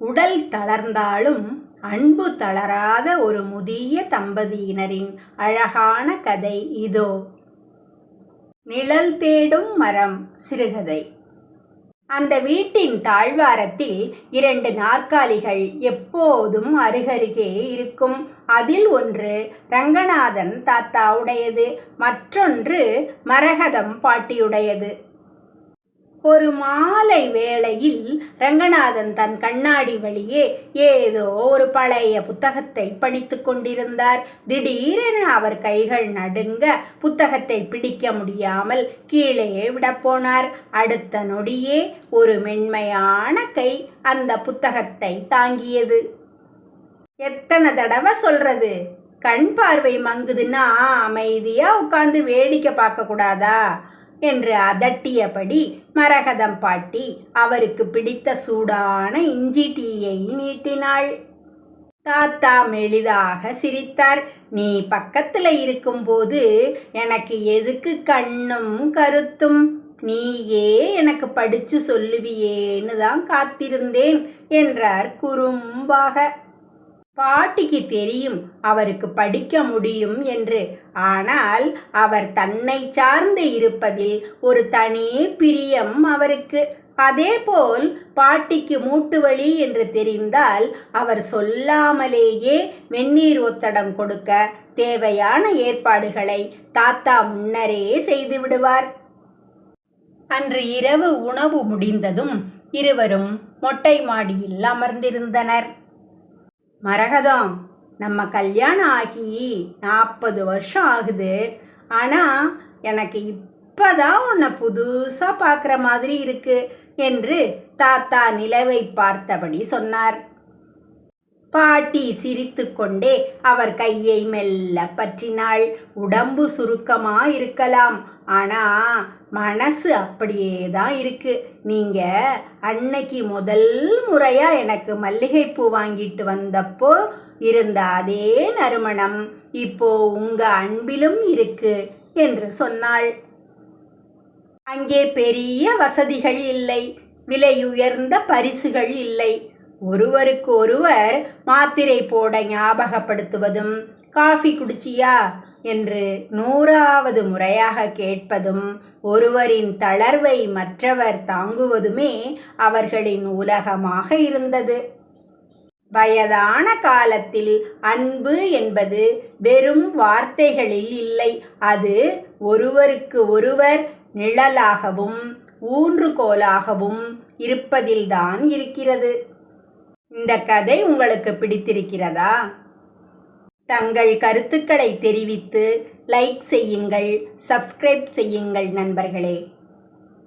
உடல் தளர்ந்தாலும் அன்பு தளராத ஒரு முதிய தம்பதியினரின் அழகான கதை இதோ. நிழல் தேடும் மரம் சிறுகதை. அந்த வீட்டின் தாழ்வாரத்தில் 2 நாற்காலிகள் எப்போதும் அருகருகே இருக்கும். அதில் ஒன்று ரங்கநாதன் தாத்தாவுடையது, மற்றொன்று மரகதம் பாட்டியுடையது. ஒரு மாலை வேளையில் ரங்கநாதன் தன் கண்ணாடி வழியே ஏதோ ஒரு பழைய புத்தகத்தை படித்து கொண்டிருந்தார். திடீரென அவர் கைகள் நடுங்க புத்தகத்தை பிடிக்க முடியாமல் கீழே விடப்போனார். அடுத்த நொடியே ஒரு மென்மையான கை அந்த புத்தகத்தை தாங்கியது. எத்தனை தடவை சொல்றது, கண் பார்வை மங்குதுன்னா அமைதியா உட்கார்ந்து வேடிக்கை பார்க்க கூடாதா என்று அதட்டியபடி மரகதம் பாட்டி அவருக்கு பிடித்த சூடான இஞ்சி டீயை நீட்டினாள். தாத்தா மெலிதாக சிரித்தார். நீ பக்கத்துல இருக்கும்போது எனக்கு எதுக்கு கண்ணும் கருத்தும், நீயே எனக்கு படிச்சு சொல்லுவியேன்னு தான் காத்திருந்தேன் என்றார் குறும்பாக. பாட்டிக்கு தெரியும் அவருக்கு படிக்க முடியும் என்று. ஆனால் அவர் தன்னை சார்ந்து இருப்பதில் ஒரு தனி பிரியம் அவருக்கு. அதேபோல் பாட்டிக்கு மூட்டு வலி என்று தெரிந்தால் அவர் சொல்லாமலேயே வெந்நீர் ஒத்தடம் கொடுக்க தேவையான ஏற்பாடுகளை தாத்தா முன்னரே செய்து விடுவார். அன்று இரவு உணவு முடிந்ததும் இருவரும் மொட்டை மாடியில் அமர்ந்திருந்தனர். மரகதம், நம்ம கல்யாணம் ஆகி 40 வருஷம் ஆகுது. ஆனால் எனக்கு இப்போதான் உன்னை புதுசாக பார்க்குற மாதிரி இருக்கு என்று தாத்தா நிலவை பார்த்தபடி சொன்னார். பாட்டி சிரித்து கொண்டே அவர் கையை மெல்ல பற்றினாள். உடம்பு சுருக்கமா இருக்கலாம், ஆனா மனசு அப்படியே தான் இருக்கு. நீங்க அன்னைக்கு முதல் முறையா எனக்கு மல்லிகைப்பூ வாங்கிட்டு வந்தப்போ இருந்த அதே நறுமணம் இப்போ உங்க அன்பிலும் இருக்கு என்று சொன்னாள். அங்கே பெரிய வசதிகள் இல்லை, விலையுயர்ந்த பரிசுகள் இல்லை. ஒருவருக்கு ஒருவர் மாத்திரை போட ஞாபகப்படுத்துவதும், காஃபி குடிச்சியா என்று 100வது முறையாக கேட்பதும், ஒருவரின் தளர்வை மற்றவர் தாங்குவதுமே அவர்களின் உலகமாக இருந்தது. வயதான காலத்தில் அன்பு என்பது வெறும் வார்த்தைகளில் இல்லை, அது ஒருவருக்கு ஒருவர் நிழலாகவும் ஊன்றுகோலாகவும் இருப்பதில்தான் இருக்கிறது. இந்த கதை உங்களுக்கு பிடித்திருக்கிறதா? தங்கள் கருத்துக்களை தெரிவித்து லைக் செய்யுங்கள், சப்ஸ்கிரைப் செய்யுங்கள் நண்பர்களே.